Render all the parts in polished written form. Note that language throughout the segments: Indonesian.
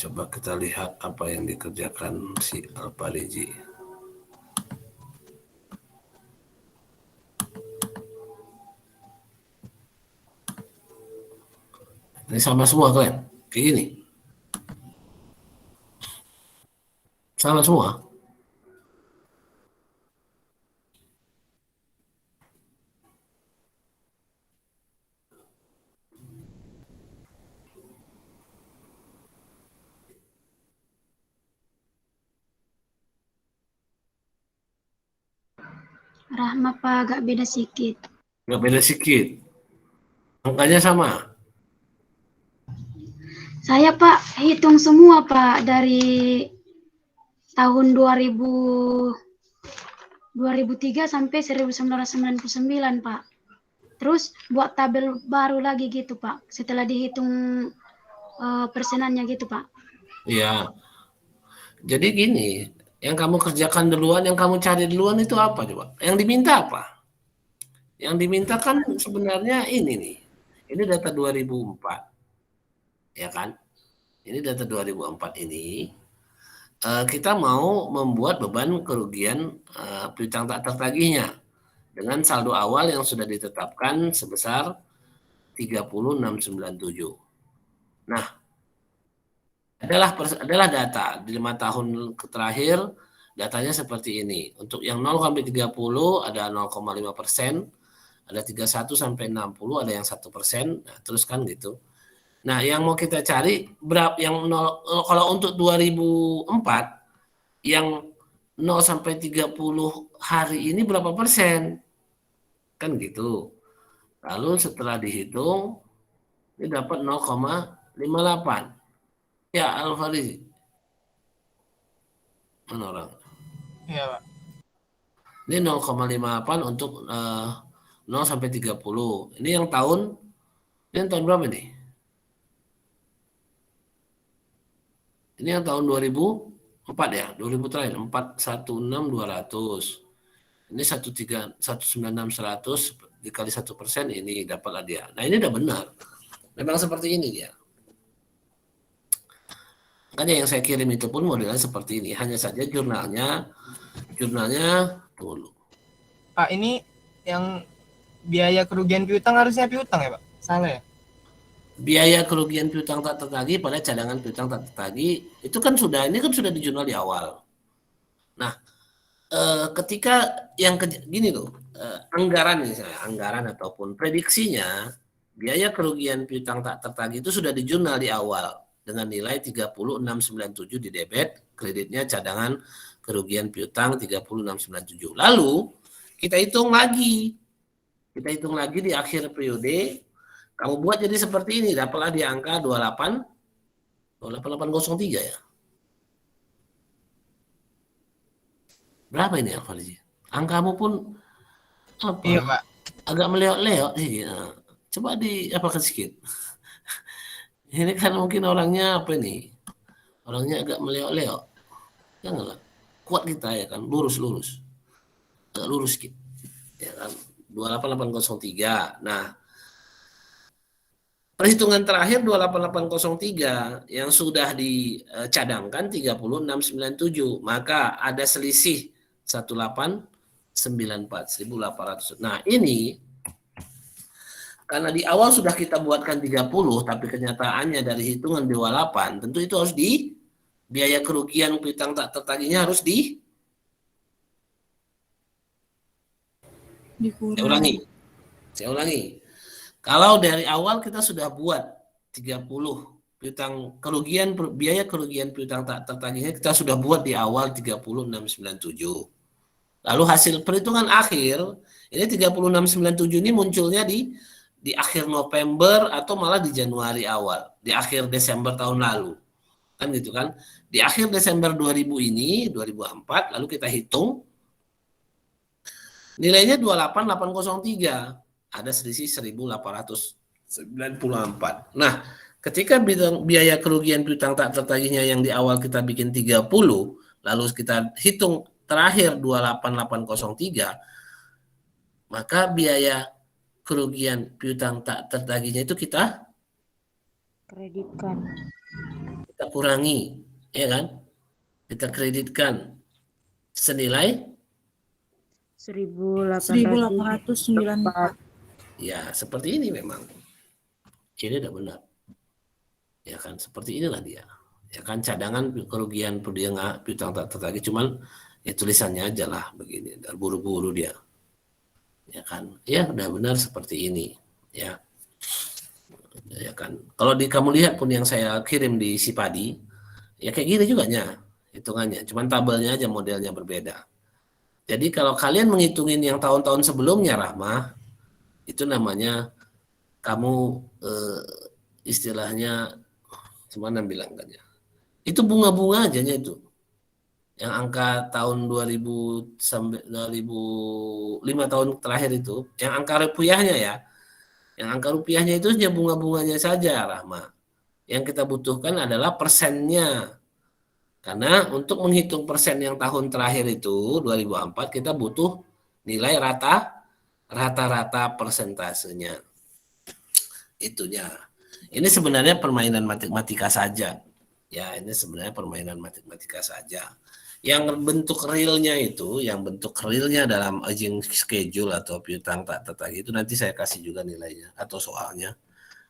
Coba kita lihat apa yang dikerjakan si Alpariji. Ini sama semua kalian, kayak gini. Sama semua. Rahma Pak, agak beda sedikit. Nggak beda sedikit. Angkanya sama. Saya Pak hitung semua Pak dari tahun 2003 sampai 1999 Pak. Terus buat tabel baru lagi gitu Pak. Setelah dihitung persenannya gitu Pak. Iya. Jadi gini, yang kamu kerjakan duluan, yang kamu cari duluan itu apa coba? Yang diminta apa? Yang diminta kan sebenarnya ini nih. Ini data 2004. Ya kan? Ini data 2004 ini. Kita mau membuat beban kerugian piutang tak tertagihnya dengan saldo awal yang sudah ditetapkan sebesar 30.697. Nah, adalah data di 5 tahun terakhir datanya seperti ini. Untuk yang 0 sampai 30 ada 0,5%, ada 31 sampai 60 ada yang 1%. Nah, terus kan gitu. Nah, yang mau kita cari berapa yang 0 kalau untuk 2004 yang 0 sampai 30 hari ini berapa persen? Kan gitu. Lalu setelah dihitung ini dapat 0,58. Ya, Alfari. Mana orang? Iya, Pak. Ini 0,58 untuk 0 sampai 30. Ini yang tahun berapa nih? Ini yang tahun 2004 ya, 2000 terakhir, 416.200. Ini 196.100 dikali 1% ini dapatlah dia. Nah, ini udah benar. Memang seperti ini dia. Makanya yang saya kirim itu pun modelnya seperti ini. Hanya saja jurnalnya tunggu. Pak, ini yang biaya kerugian piutang harusnya piutang ya, Pak? Salah ya? Biaya kerugian piutang tak tertagih pada cadangan piutang tak tertagih itu kan ini kan sudah di jurnal di awal. Nah, ketika yang gini loh, anggaran misalnya, anggaran ataupun prediksinya biaya kerugian piutang tak tertagih itu sudah di jurnal di awal dengan nilai 30.697 di debit, kreditnya cadangan kerugian piutang 30.697. Lalu kita hitung lagi di akhir periode. Kamu buat jadi seperti ini, dapatlah di angka 28803 ya. Berapa ini Alfarji? Angkamu pun apa? Iya, Pak. Agak meleok-leok sih. Nah, coba apakan sedikit. Ini kan mungkin orangnya apa ini? Orangnya agak meleok-leok. Janganlah. Kuat kita ya kan, lurus-lurus. Agak lurus sedikit. Ya kan? 28803. Nah, perhitungan terakhir 28803 yang sudah dicadangkan 30.697, maka ada selisih 1894 1.800. Nah, ini karena di awal sudah kita buatkan 30 tapi kenyataannya dari hitungan 28, tentu itu harus biaya kerugian piutang tak tertagihnya harus Dikurangi. Saya ulangi. Kalau dari awal kita sudah buat 30 biaya kerugian piutang tak tertagihnya kita sudah buat di awal 30.697. Lalu hasil perhitungan akhir ini 30.697 ini munculnya di akhir November atau malah di Januari awal, di akhir Desember tahun lalu. Kan gitu kan? Di akhir Desember 2004 lalu kita hitung nilainya 28803. Ada selisih 1.894. Nah, ketika biaya kerugian piutang tak tertagihnya yang di awal kita bikin 30, lalu kita hitung terakhir 28803, maka biaya kerugian piutang tak tertagihnya itu kita kurangi, ya kan? Kita kreditkan senilai 1.894. ya seperti ini memang. Ini tidak benar. Ya kan, seperti inilah dia. Ya kan, cadangan kerugian piutang tak tertagih, cuman ya tulisannya aja lah begini, dan buru-buru dia. Ya kan, ya udah benar seperti ini. Ya kan. Kalau kamu lihat pun yang saya kirim di Sipadi, ya kayak gini juga hitungannya, cuman tabelnya aja modelnya berbeda. Jadi kalau kalian menghitungin yang tahun-tahun sebelumnya, Rahmah, itu namanya kamu istilahnya gimana bilangkannya? Itu bunga-bunga aja itu. Yang angka tahun 2000 sampai 2005 tahun terakhir itu, yang angka rupiahnya ya. Yang angka rupiahnya itu hanya bunga-bunganya saja, Rahma. Yang kita butuhkan adalah persennya. Karena untuk menghitung persen yang tahun terakhir itu 2004 kita butuh nilai rata-rata persentasenya. Itunya. Ini sebenarnya permainan matematika saja. Ya, ini sebenarnya permainan matematika saja. Yang bentuk realnya dalam aging schedule atau piutang tak tertagih itu nanti saya kasih juga nilainya atau soalnya.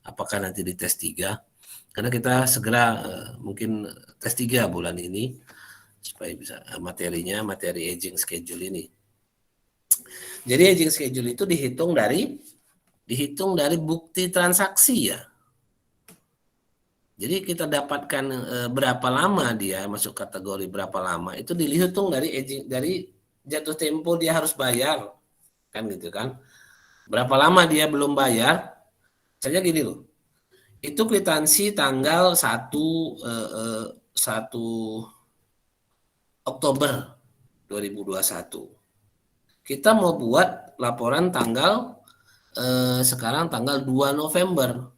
Apakah nanti di tes 3? Karena kita segera mungkin tes 3 bulan ini supaya bisa materi aging schedule ini. Jadi aging schedule itu dihitung dari bukti transaksi ya. Jadi kita dapatkan berapa lama dia masuk kategori berapa lama itu dihitung dari jatuh tempo dia harus bayar, kan gitu kan. Berapa lama dia belum bayar? Misalnya gini loh. Itu kwitansi tanggal 1 Oktober 2021. Kita mau buat laporan sekarang tanggal 2 November.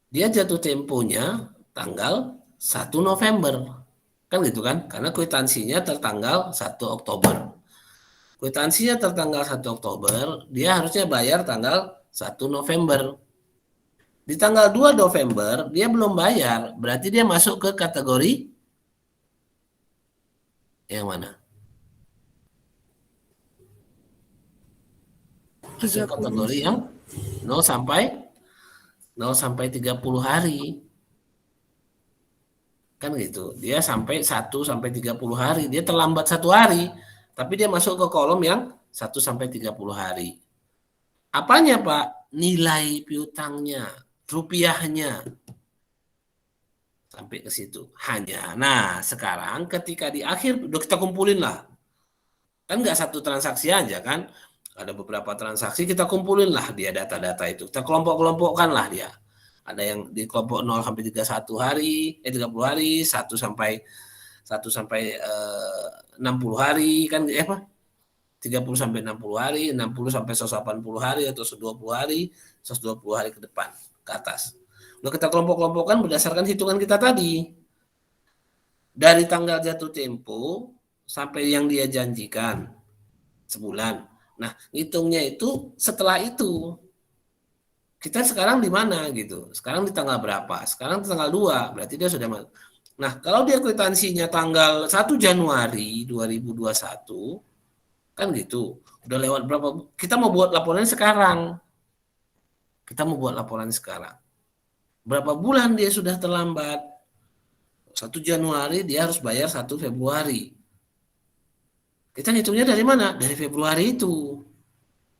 Dia jatuh temponya tanggal 1 November. Kan gitu kan? Karena kwitansinya tertanggal 1 Oktober. Kwitansinya tertanggal 1 Oktober, dia harusnya bayar tanggal 1 November. Di tanggal 2 November, dia belum bayar. Berarti dia masuk ke kategori yang mana? Masuk kategori yang 0 sampai 30 hari. Kan gitu. Dia sampai 1 sampai 30 hari. Dia terlambat 1 hari. Tapi dia masuk ke kolom yang 1 sampai 30 hari. Apanya, Pak? Nilai piutangnya, rupiahnya. Sampai ke situ. Hanya. Nah, sekarang ketika di akhir, udah kita kumpulin lah. Kan nggak satu transaksi aja kan. Ada beberapa transaksi, kita kumpulin lah dia data-data itu. Kita kelompok-kelompokkan lah dia. Ada yang di kelompok 0 sampai 30 hari, 1 sampai 60 hari kan 30 sampai 60 hari, 60 sampai 180 hari atau 120 hari, 120 hari ke depan ke atas. Nah, kita kelompok-kelompokkan berdasarkan hitungan kita tadi. Dari tanggal jatuh tempo sampai yang dia janjikan sebulan. Nah, hitungnya itu setelah itu. Kita sekarang di mana gitu? Sekarang di tanggal berapa? Sekarang di tanggal 2, berarti dia sudah masuk. Nah, kalau dia kwitansinya tanggal 1 Januari 2021, kan gitu. Udah lewat berapa? Kita mau buat laporan sekarang. Berapa bulan dia sudah terlambat? 1 Januari dia harus bayar 1 Februari. Kita hitungnya dari mana? Dari Februari itu.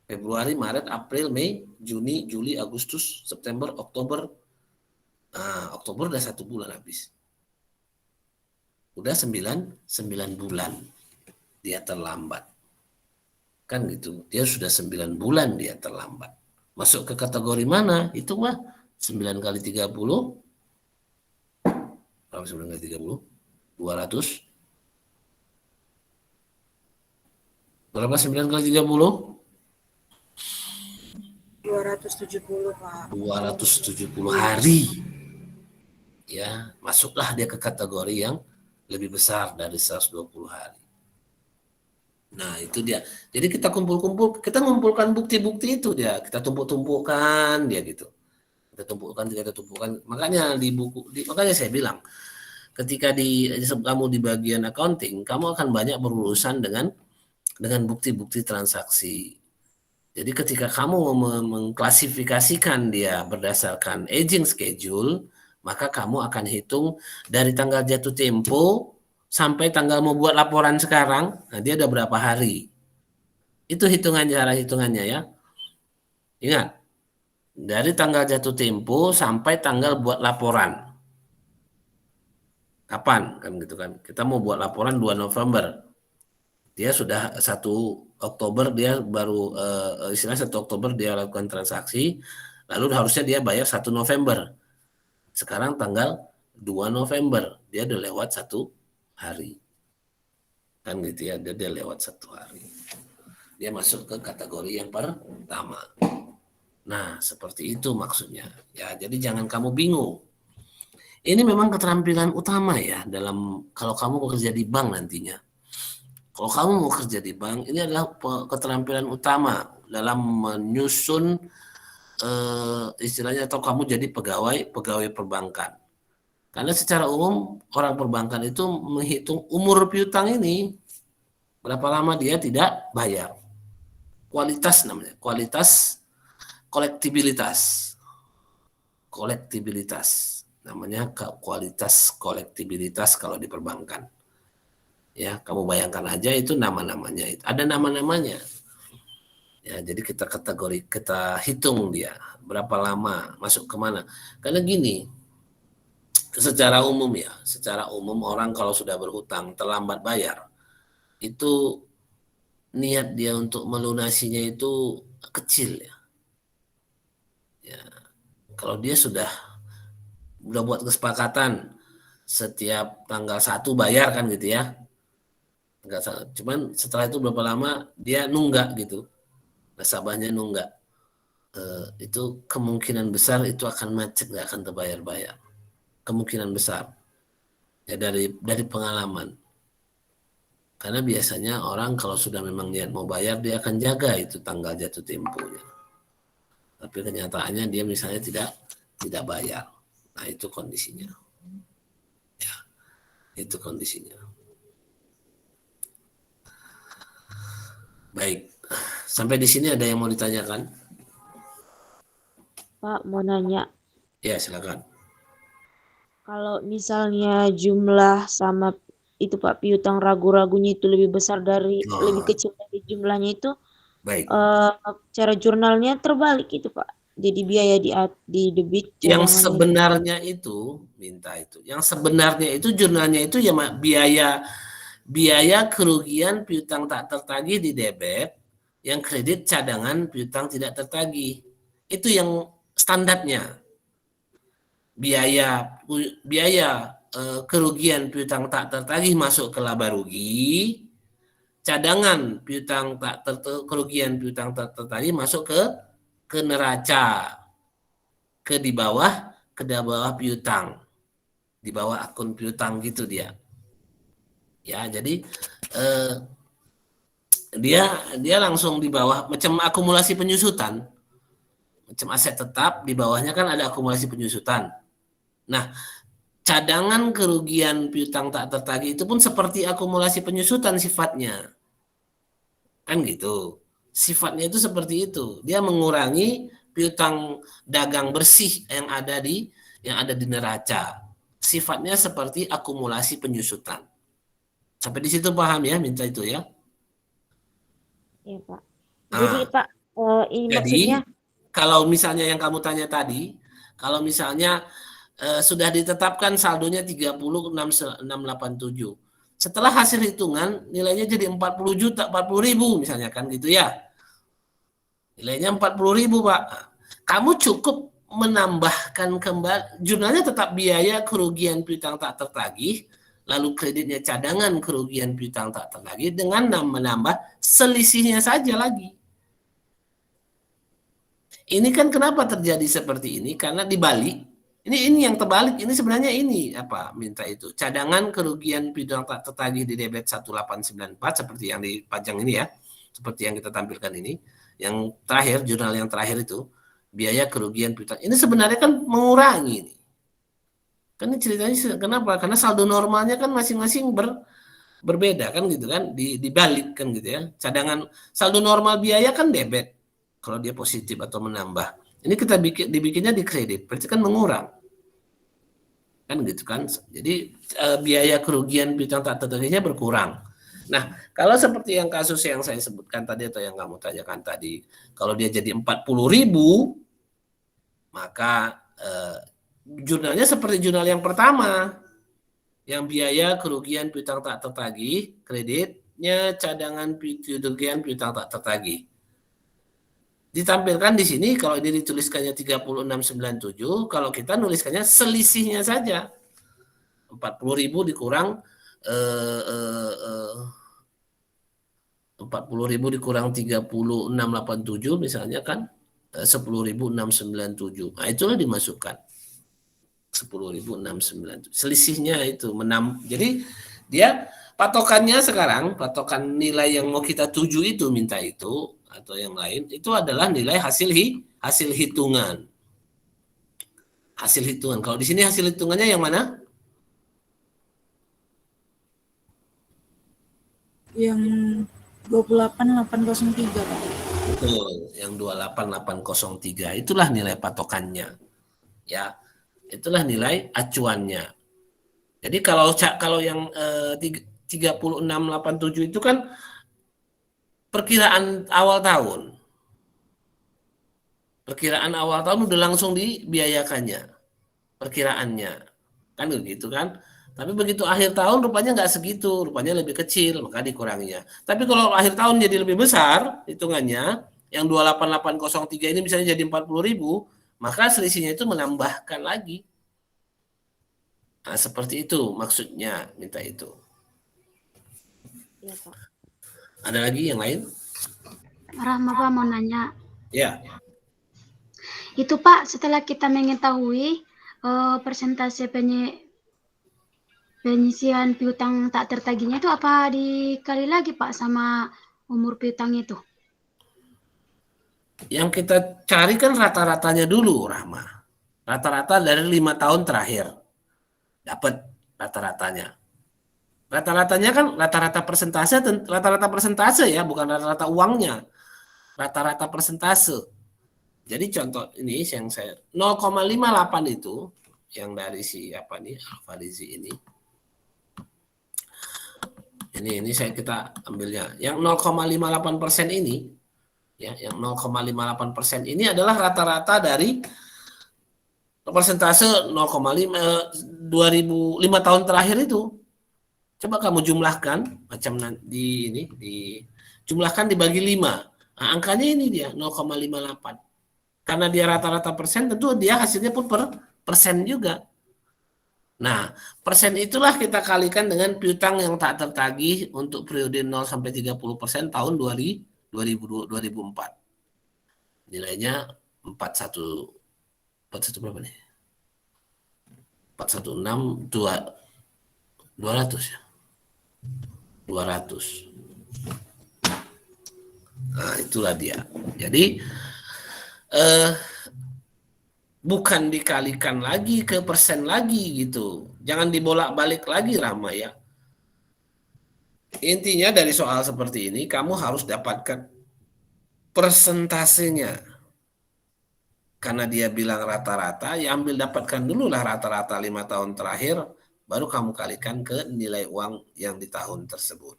Februari, Maret, April, Mei, Juni, Juli, Agustus, September, Oktober. Nah, Oktober udah 1 bulan habis. Udah 9 bulan dia terlambat. Kan gitu. Dia sudah 9 bulan dia terlambat. Masuk ke kategori mana? Itu mah 9 kali 30. Berapa 9 kali 30? 200. Berapa 9 kali 30? 270, Pak. 270 hari. Ya, masuklah dia ke kategori yang lebih besar dari 120 hari. Nah, itu dia. Jadi kita ngumpulkan bukti-bukti itu dia. Kita tumpuk-tumpukkan dia gitu. kita tumpukan. Makanya di buku, makanya saya bilang, ketika kamu di bagian accounting, kamu akan banyak berurusan dengan bukti-bukti transaksi. Jadi ketika kamu mengklasifikasikan dia berdasarkan aging schedule, maka kamu akan hitung dari tanggal jatuh tempo sampai tanggal mau buat laporan sekarang, nah dia ada berapa hari. Itu cara hitungannya ya. Ingat, dari tanggal jatuh tempo sampai tanggal buat laporan. Kapan kan gitu kan? Kita mau buat laporan 2 November. Dia sudah 1 Oktober dia baru istilahnya 1 Oktober dia lakukan transaksi, lalu harusnya dia bayar 1 November. Sekarang tanggal 2 November, dia udah lewat 1 hari. Kan gitu ya, dia lewat 1 hari. Dia masuk ke kategori yang pertama. Nah, seperti itu maksudnya. Ya, jadi jangan kamu bingung. Ini memang keterampilan utama ya dalam kalau kamu bekerja di bank nantinya. Kalau kamu mau kerja di bank, ini adalah keterampilan utama dalam menyusun istilahnya atau kamu jadi pegawai perbankan. Karena secara umum orang perbankan itu menghitung umur piutang ini, berapa lama dia tidak bayar. Kualitas namanya, kualitas kolektibilitas. Namanya kualitas kolektibilitas kalau di perbankan. Ya, kamu bayangkan aja itu nama-namanya itu. Ada nama-namanya. Ya, jadi kita hitung dia berapa lama, masuk kemana. Karena gini, secara umum orang kalau sudah berhutang terlambat bayar, itu niat dia untuk melunasinya itu kecil ya. Ya, kalau dia sudah buat kesepakatan setiap tanggal 1 bayar kan gitu ya. Cuman setelah itu berapa lama dia nunggak gitu, nasabahnya nunggak, itu kemungkinan besar itu akan macet, nggak akan terbayar, kemungkinan besar ya dari pengalaman. Karena biasanya orang kalau sudah memang niat mau bayar dia akan jaga itu tanggal jatuh temponya, tapi kenyataannya dia misalnya tidak bayar. Nah itu kondisinya ya, itu kondisinya. Baik, sampai di sini ada yang mau ditanyakan? Pak, mau nanya. Ya, silakan. Kalau misalnya jumlah sama itu Pak, piutang ragu-ragunya itu lebih besar lebih kecil dari jumlahnya itu, baik. Cara jurnalnya terbalik itu Pak. Jadi biaya di debit. Yang sebenarnya itu, yang sebenarnya itu jurnalnya itu ya biaya kerugian piutang tak tertagih di debit, yang kredit cadangan piutang tidak tertagih. Itu yang standarnya. Biaya kerugian piutang tak tertagih masuk ke laba rugi, cadangan kerugian piutang tak tertagih masuk ke neraca, ke bawah piutang, di bawah akun piutang gitu dia. Ya, jadi dia langsung di bawah macam akumulasi penyusutan, macam aset tetap di bawahnya kan ada akumulasi penyusutan. Nah, cadangan kerugian piutang tak tertagih itu pun seperti akumulasi penyusutan sifatnya, kan gitu. Sifatnya itu seperti itu. Dia mengurangi piutang dagang bersih yang ada di neraca. Sifatnya seperti akumulasi penyusutan. Sampai di situ paham ya, minta itu ya? Iya Pak. Jadi Pak, ini jadi, maksudnya kalau misalnya yang kamu tanya tadi, kalau misalnya sudah ditetapkan saldonya 30.687, setelah hasil hitungan nilainya jadi 40.000 misalnya kan gitu ya. Nilainya 40.000 Pak. Kamu cukup menambahkan kembali, jurnalnya tetap biaya kerugian piutang tak tertagih, lalu kreditnya cadangan kerugian piutang tak tertagih dengan menambah selisihnya saja lagi. Ini kan kenapa terjadi seperti ini? Karena dibalik, ini yang terbalik, ini sebenarnya ini apa minta itu. Cadangan kerugian piutang tak tertagih di debit 1894 seperti yang dipajang ini ya. Seperti yang kita tampilkan ini. Yang terakhir, jurnal yang terakhir itu biaya kerugian piutang. Ini sebenarnya kan mengurangi nih. Kan ini ceritanya kenapa? Karena saldo normalnya kan masing-masing berbeda kan gitu kan, dibalik kan gitu ya. Cadangan saldo normal biaya kan debit kalau dia positif atau menambah. Ini kita dibikinnya di kredit, berarti kan mengurang. Kan gitu kan. Jadi biaya kerugian piutang tak tertaginya berkurang. Nah, kalau seperti yang kasus yang saya sebutkan tadi atau yang kamu tanyakan tadi, kalau dia jadi 40.000, maka jurnalnya seperti jurnal yang pertama, yang biaya kerugian piutang tak tertagih, kreditnya cadangan kerugian piutang tak tertagih. Ditampilkan di sini kalau ini dituliskannya 3697, kalau kita nuliskannya selisihnya saja. 40.000 dikurang 40.000 dikurang 3687 misalnya kan 10.697. Nah, itulah dimasukkan. 10.697. Selisihnya itu jadi dia patokannya sekarang, patokan nilai yang mau kita tuju itu minta itu atau yang lain itu adalah nilai hasil hitungan. Hasil hitungan. Kalau di sini hasil hitungannya yang mana? Yang 28803, Pak. Betul, yang 28803 itulah nilai patokannya. Ya. Itulah nilai acuannya. Jadi kalau yang 3687 itu kan perkiraan awal tahun. Perkiraan awal tahun udah langsung dibiayakannya. Perkiraannya. Kan begitu kan? Tapi begitu akhir tahun rupanya nggak segitu, rupanya lebih kecil, maka dikuranginya. Tapi kalau akhir tahun jadi lebih besar hitungannya, yang 28803 ini misalnya jadi 40.000, maka selisihnya itu menambahkan lagi. Nah, seperti itu maksudnya minta itu. Ya, Pak. Ada lagi yang lain? Rahma, Pak, mau nanya. Ya. Itu Pak, setelah kita mengetahui persentase penyisihan piutang tak tertagihnya itu apa dikali lagi Pak sama umur piutang itu? Yang kita cari kan rata-ratanya dulu, Rahma. Rata-rata dari 5 tahun terakhir. Dapat rata-ratanya. Rata-ratanya kan rata-rata persentase ya, bukan rata-rata uangnya. Rata-rata persentase. Jadi contoh ini yang saya 0,58 itu yang dari si apa nih Al-Farizi ini. Ini kita ambilnya. Yang 0,58% ini ya, yang 0,58% ini adalah rata-rata dari persentase 0,5 2005 tahun terakhir itu. Coba kamu jumlahkan macam di ini jumlahkan dibagi 5. Nah, angkanya ini dia 0,58. Karena dia rata-rata persen, tentu dia hasilnya pun persen juga. Nah, persen itulah kita kalikan dengan piutang yang tak tertagih untuk periode 0 sampai 30% tahun 2004. Nilainya 41 berapa nih? 416 200 ya. 200. Nah, itulah dia. Jadi bukan dikalikan lagi ke persen lagi gitu. Jangan dibolak-balik lagi, Rama ya. Intinya dari soal seperti ini kamu harus dapatkan persentasenya. Karena dia bilang rata-rata, ya ambil dapatkan dulu lah rata-rata 5 tahun terakhir, baru kamu kalikan ke nilai uang yang di tahun tersebut.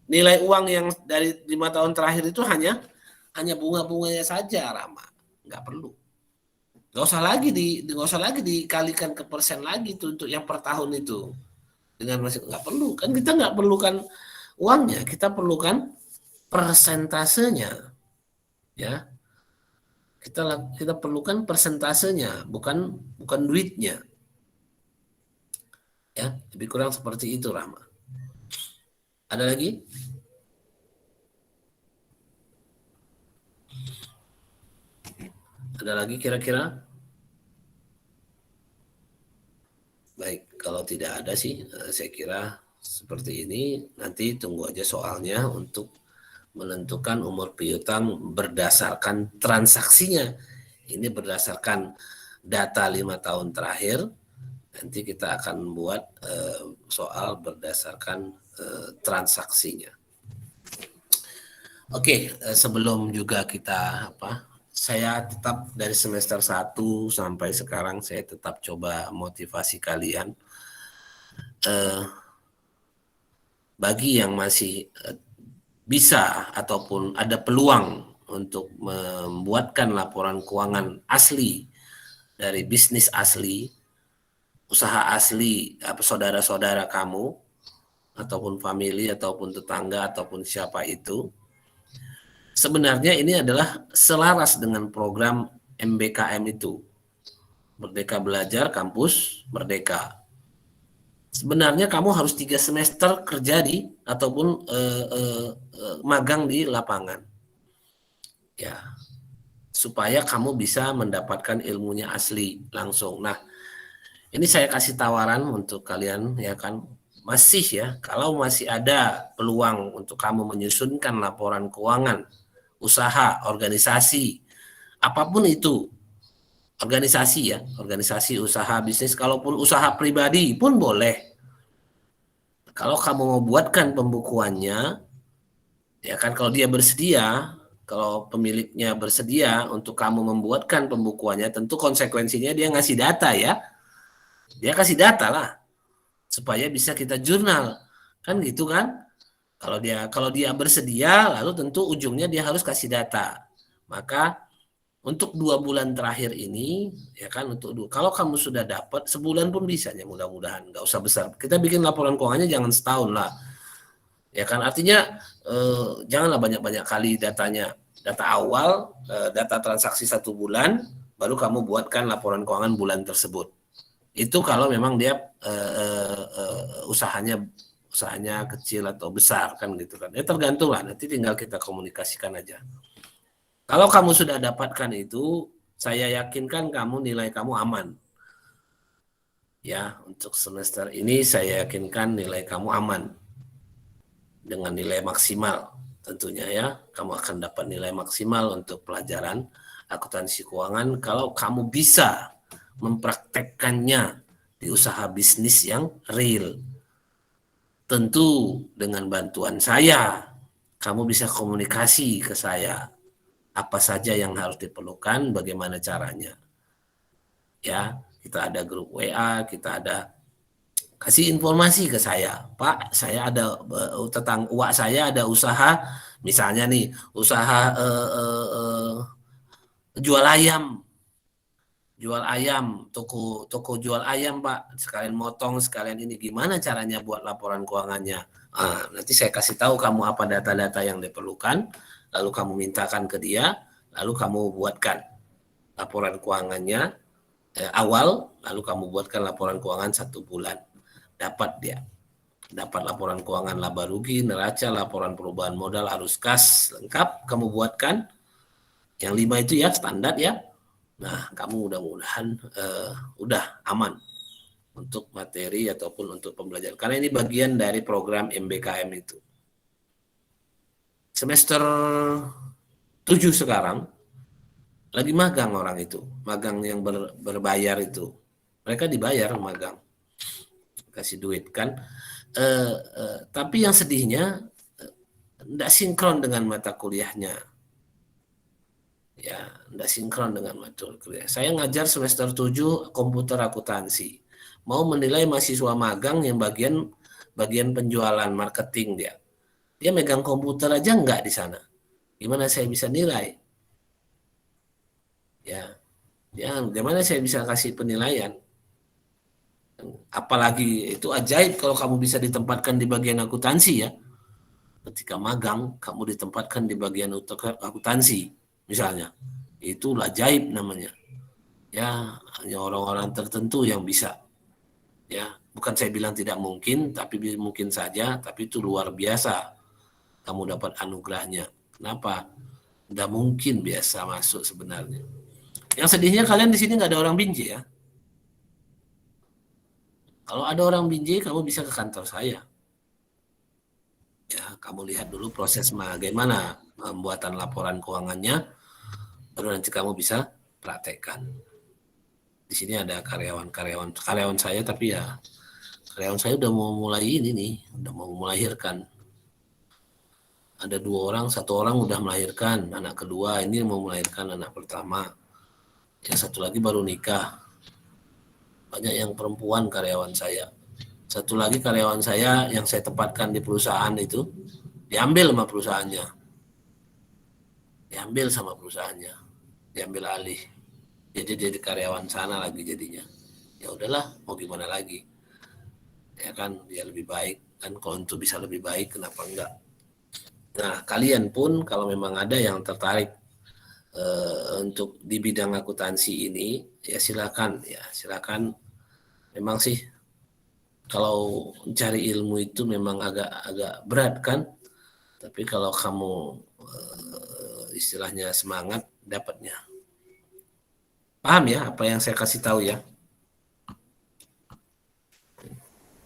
Nilai uang yang dari 5 tahun terakhir itu hanya bunga-bunganya saja, Rama. Nggak perlu. Nggak usah lagi dikalikan ke persen lagi tuh untuk yang per tahun itu. Dengan masih nggak perlu. Kan kita nggak perlukan uangnya, kita perlukan persentasenya. Ya. Kita perlukan persentasenya, bukan duitnya. Ya, lebih kurang seperti itu, Rama. Ada lagi? Ada lagi kira-kira? Baik, kalau tidak ada sih, saya kira seperti ini. Nanti tunggu aja soalnya untuk menentukan umur piutang berdasarkan transaksinya. Ini berdasarkan data 5 tahun terakhir. Nanti kita akan buat soal berdasarkan transaksinya. Oke, sebelum juga kita saya tetap dari semester 1 sampai sekarang saya tetap coba motivasi kalian. Bagi yang masih bisa ataupun ada peluang untuk membuatkan laporan keuangan asli dari bisnis asli, usaha asli, saudara-saudara kamu, ataupun family, ataupun tetangga, ataupun siapa itu, sebenarnya ini adalah selaras dengan program MBKM itu. Merdeka Belajar Kampus Merdeka. Sebenarnya kamu harus 3 semester kerja di ataupun magang di lapangan, ya, supaya kamu bisa mendapatkan ilmunya asli langsung. Nah, ini saya kasih tawaran untuk kalian, ya kan, masih ya, kalau masih ada peluang untuk kamu menyusunkan laporan keuangan, usaha, organisasi, apapun itu, organisasi ya, organisasi, usaha, bisnis, kalaupun usaha pribadi pun boleh. Kalau kamu mau buatkan pembukuannya, ya kan, kalau dia bersedia, kalau pemiliknya bersedia untuk kamu membuatkan pembukuannya, tentu konsekuensinya dia ngasih data ya. Dia kasih data lah, supaya bisa kita jurnal. Kan gitu kan? Kalau dia bersedia, lalu tentu ujungnya dia harus kasih data. Maka untuk 2 bulan terakhir ini, ya kan, kalau kamu sudah dapat sebulan pun bisa ya, mudah-mudahan, nggak usah besar. Kita bikin laporan keuangannya jangan setahun lah, ya kan, artinya janganlah banyak-banyak kali datanya, data awal, data transaksi 1 bulan, baru kamu buatkan laporan keuangan bulan tersebut. Itu kalau memang dia usahanya kecil atau besar kan gitu kan. Ya tergantung lah, nanti tinggal kita komunikasikan aja. Kalau kamu sudah dapatkan itu, saya yakinkan nilai kamu aman. Ya, untuk semester ini saya yakinkan nilai kamu aman. Dengan nilai maksimal tentunya ya. Kamu akan dapat nilai maksimal untuk pelajaran akuntansi keuangan kalau kamu bisa mempraktekkannya di usaha bisnis yang real. Tentu dengan bantuan saya, kamu bisa komunikasi ke saya. Apa saja yang harus diperlukan, bagaimana caranya. Ya, kita ada grup WA, kita ada kasih informasi ke saya. Pak, saya ada uak saya ada usaha, misalnya nih, usaha jual ayam. Jual ayam, toko jual ayam, Pak. Sekalian motong, sekalian ini, gimana caranya buat laporan keuangannya? Nanti saya kasih tahu kamu apa data-data yang diperlukan, lalu kamu mintakan ke dia, lalu kamu buatkan laporan keuangannya awal, lalu kamu buatkan laporan keuangan 1 bulan. Dapat laporan keuangan laba rugi, neraca, laporan perubahan modal, arus kas, lengkap kamu buatkan. Yang 5 itu ya standar ya. Nah, kamu mudah-mudahan udah aman untuk materi ataupun untuk pembelajaran. Karena ini bagian dari program MBKM itu. Semester 7 sekarang lagi magang orang itu, magang yang berbayar itu. Mereka dibayar magang, kasih duit kan. Tapi yang sedihnya tidak sinkron dengan mata kuliahnya. Ya, tidak sinkron dengan mata kuliah. Saya ngajar semester 7 komputer akuntansi. Mau menilai mahasiswa magang yang bagian penjualan marketing dia. Dia megang komputer aja enggak di sana. Gimana saya bisa nilai? Ya, gimana saya bisa kasih penilaian? Apalagi itu ajaib kalau kamu bisa ditempatkan di bagian akuntansi ya. Ketika magang, kamu ditempatkan di bagian akuntansi, misalnya. Itu ajaib namanya. Ya, hanya orang-orang tertentu yang bisa. Ya, bukan saya bilang tidak mungkin, tapi mungkin saja, tapi itu luar biasa. Kamu dapat anugerahnya. Kenapa? Tidak mungkin biasa masuk sebenarnya. Yang sedihnya kalian di sini nggak ada orang Binjai ya. Kalau ada orang Binjai, kamu bisa ke kantor saya. Ya, kamu lihat dulu proses bagaimana pembuatan laporan keuangannya, baru nanti kamu bisa praktekkan. Di sini ada karyawan saya, tapi ya karyawan saya udah mau mulai ini nih, udah mau melahirkan. Ada 2 orang, 1 orang udah melahirkan anak kedua, ini mau melahirkan anak pertama. Yang 1 lagi baru nikah. Banyak yang perempuan karyawan saya. 1 lagi karyawan saya yang saya tempatkan di perusahaan itu diambil sama perusahaannya. Diambil alih. Jadi dia karyawan sana lagi jadinya. Ya udahlah, mau gimana lagi. Ya kan, dia lebih baik kan, kalau untuk bisa lebih baik kenapa enggak. Nah, kalian pun kalau memang ada yang tertarik untuk di bidang akuntansi ini, ya silakan. Memang sih kalau cari ilmu itu memang agak berat kan, tapi kalau kamu istilahnya semangat, dapatnya. Paham ya apa yang saya kasih tahu ya?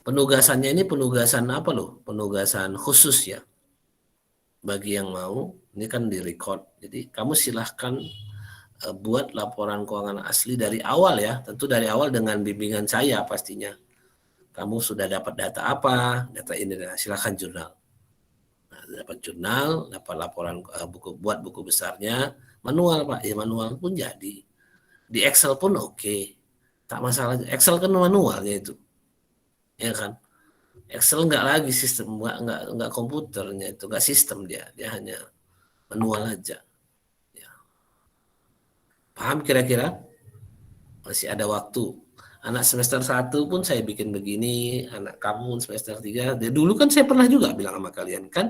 Penugasannya ini penugasan apa loh? Penugasan khusus ya. Bagi yang mau, ini kan direcord. Jadi kamu silahkan buat laporan keuangan asli dari awal ya. Tentu dari awal dengan bimbingan saya pastinya. Kamu sudah dapat data apa, data ini, silahkan jurnal. Nah, dapat jurnal, dapat laporan buat buku besarnya, manual Pak, ya manual pun jadi. Di Excel pun oke. Tak masalah, Excel kan manualnya itu. Ya kan? Excel enggak lagi sistem, enggak komputernya itu, enggak sistem dia hanya manual aja. Ya. Paham kira-kira? Masih ada waktu. Anak semester 1 pun saya bikin begini, anak kamu semester 3. Dulu kan saya pernah juga bilang sama kalian kan,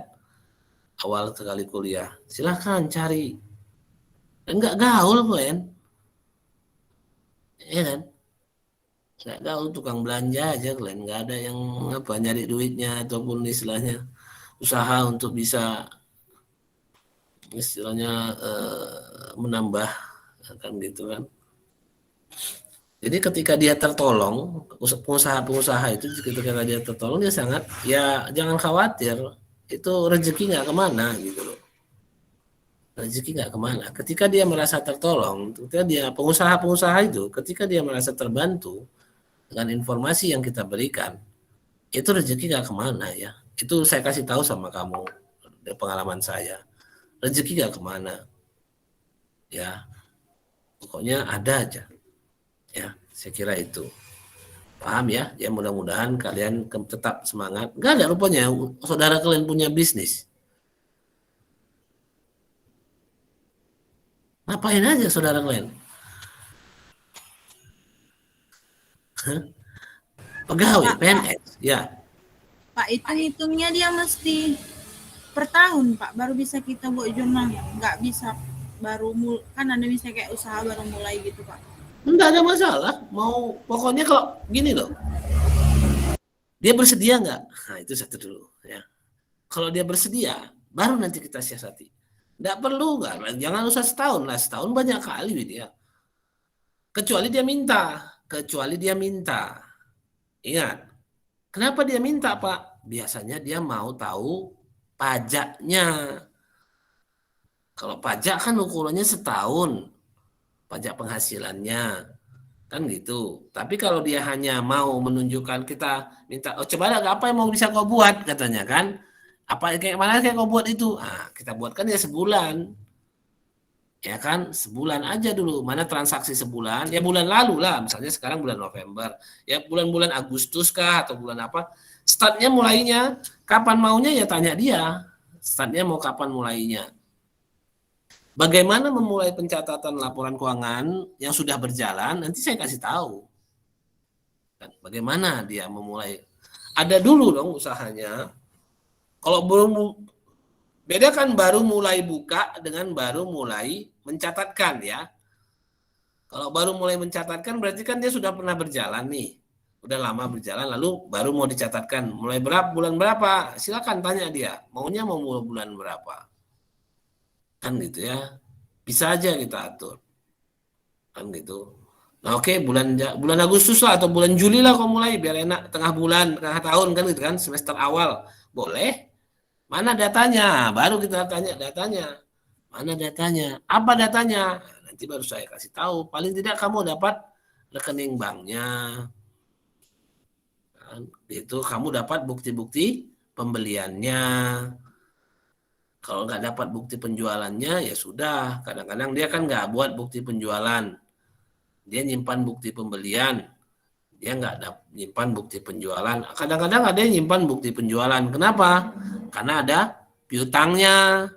awal sekali kuliah, silahkan cari. Enggak gaul kalian. Ya kan? Enggak gaul, tukang belanja aja kalian, enggak ada yang nyari duitnya ataupun istilahnya usaha untuk bisa istilahnya menambah kan gitu kan. Jadi ketika dia tertolong, pengusaha-pengusaha itu ketika dia tertolong, dia sangat, ya jangan khawatir, itu rezeki nggak kemana gitu loh. Rezeki nggak kemana. Ketika dia merasa tertolong, ketika dia pengusaha-pengusaha itu, ketika dia merasa terbantu dengan informasi yang kita berikan, itu rezeki nggak kemana ya. Itu saya kasih tahu sama kamu dari pengalaman saya. Rezeki nggak kemana. Ya, pokoknya ada aja. Ya, saya kira itu. Paham ya? Ya mudah-mudahan kalian tetap semangat. Enggak ada rupanya saudara kalian punya bisnis. Ngapain aja saudara kalian? Pegawai, PNS, ya. Pak, itu hitungnya dia mesti per tahun Pak, baru bisa kita buat jurnalnya. Nggak bisa kan ada bisa kayak usaha baru mulai gitu Pak. Enggak ada masalah. Mau pokoknya kalau gini loh. Dia bersedia nggak? Nah, itu satu dulu ya. Kalau dia bersedia, baru nanti kita siasati. Nggak perlu nggak, jangan usah setahun lah. Setahun banyak kali dia. Kecuali dia minta. Ingat, kenapa dia minta Pak? Biasanya dia mau tahu pajaknya. Kalau pajak kan ukurannya setahun. Pajak penghasilannya kan gitu. Tapi kalau dia hanya mau menunjukkan, kita minta, oh coba apa yang mau bisa kau buat katanya kan, apa kayak mana kayak kau buat itu, kita buatkan ya sebulan, ya kan, sebulan aja dulu, mana transaksi sebulan, ya bulan lalu lah, misalnya sekarang bulan November, ya bulan-bulan Agustus kah atau bulan apa, startnya mulainya kapan maunya, ya tanya dia startnya mau kapan mulainya. Bagaimana memulai pencatatan laporan keuangan yang sudah berjalan, nanti saya kasih tahu. Bagaimana dia memulai. Ada dulu dong usahanya. Kalau belum, beda kan baru mulai buka dengan baru mulai mencatatkan ya. Kalau baru mulai mencatatkan berarti kan dia sudah pernah berjalan nih. Udah lama berjalan, lalu baru mau dicatatkan. Mulai bulan berapa? Silakan tanya dia. Maunya mau mulai bulan berapa? Kan gitu ya, bisa aja kita atur kan gitu. Nah oke, bulan Agustus lah atau bulan Juli lah kau mulai biar enak, tengah tahun kan gitu kan, semester awal boleh. Mana datanya? Baru kita tanya datanya. Mana datanya? Apa datanya? Nanti baru saya kasih tahu. Paling tidak kamu dapat rekening banknya. Itu kamu dapat bukti-bukti pembeliannya. Kalau nggak dapat bukti penjualannya, ya sudah. Kadang-kadang dia kan nggak buat bukti penjualan. Dia nyimpan bukti pembelian. Dia nggak nyimpan bukti penjualan. Kadang-kadang ada yang nyimpan bukti penjualan. Kenapa? Karena ada piutangnya.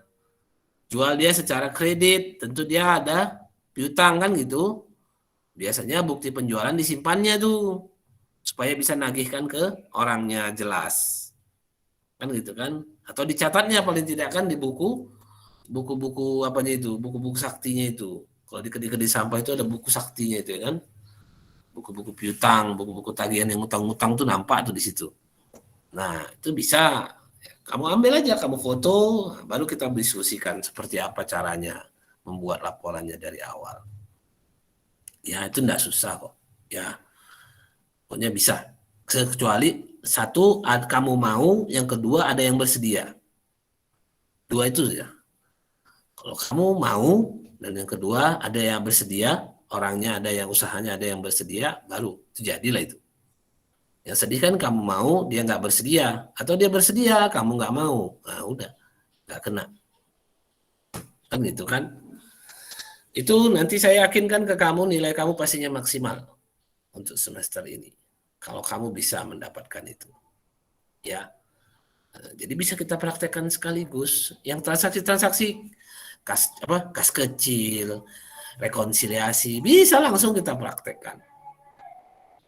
Jual dia secara kredit, tentu dia ada piutang kan gitu. Biasanya bukti penjualan disimpannya tuh supaya bisa nagihkan ke orangnya jelas. Kan gitu kan? Atau dicatatnya paling tidak kan di buku-buku apanya itu, buku-buku saktinya itu. Kalau di kedai sampah itu ada buku saktinya itu ya kan? Buku-buku piutang, buku-buku tagihan yang utang-utang tuh nampak tuh di situ. Nah, itu bisa kamu ambil aja, kamu foto, baru kita diskusikan seperti apa caranya membuat laporannya dari awal. Ya, itu enggak susah kok. Ya, pokoknya bisa. Kecuali satu, kamu mau, yang kedua ada yang bersedia. Dua itu saja. Kalau kamu mau, dan yang kedua ada yang bersedia, orangnya ada yang usahanya ada yang bersedia, baru itu jadilah itu. Yang sedih kan kamu mau, dia nggak bersedia. Atau dia bersedia, kamu nggak mau. Nah udah, nggak kena. Kan gitu kan. Itu nanti saya yakinkan ke kamu, nilai kamu pastinya maksimal untuk semester ini. Kalau kamu bisa mendapatkan itu. Ya. Jadi bisa kita praktekkan sekaligus. Yang transaksi-transaksi, kas kecil, rekonsiliasi, bisa langsung kita praktekkan.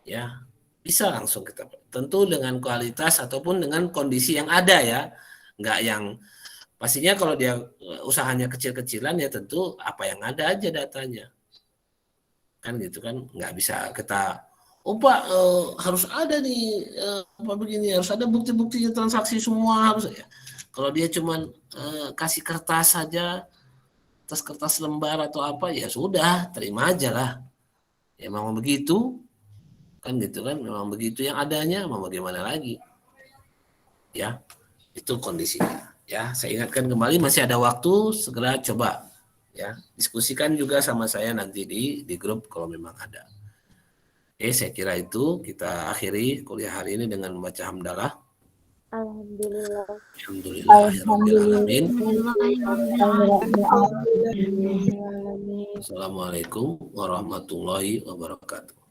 Ya. Bisa langsung kita, tentu dengan kualitas ataupun dengan kondisi yang ada ya, nggak yang pastinya kalau dia usahanya kecil-kecilan ya tentu apa yang ada aja datanya, kan gitu kan, nggak bisa kita Pak harus ada nih apa begini, harus ada bukti-buktinya transaksi semua harus ya. Kalau dia cuman kasih kertas saja, kertas lembar atau apa ya sudah terima aja lah, ya memang begitu. Kan gitu kan, memang begitu yang adanya, mau bagaimana lagi. Ya, itu kondisinya. Ya, saya ingatkan kembali masih ada waktu, segera coba. Ya, diskusikan juga sama saya nanti di grup kalau memang ada. Saya kira itu kita akhiri kuliah hari ini dengan membaca hamdalah. Alhamdulillah. Alhamdulillahirrahmanirrahim. Alhamdulillah. Assalamualaikum warahmatullahi wabarakatuh.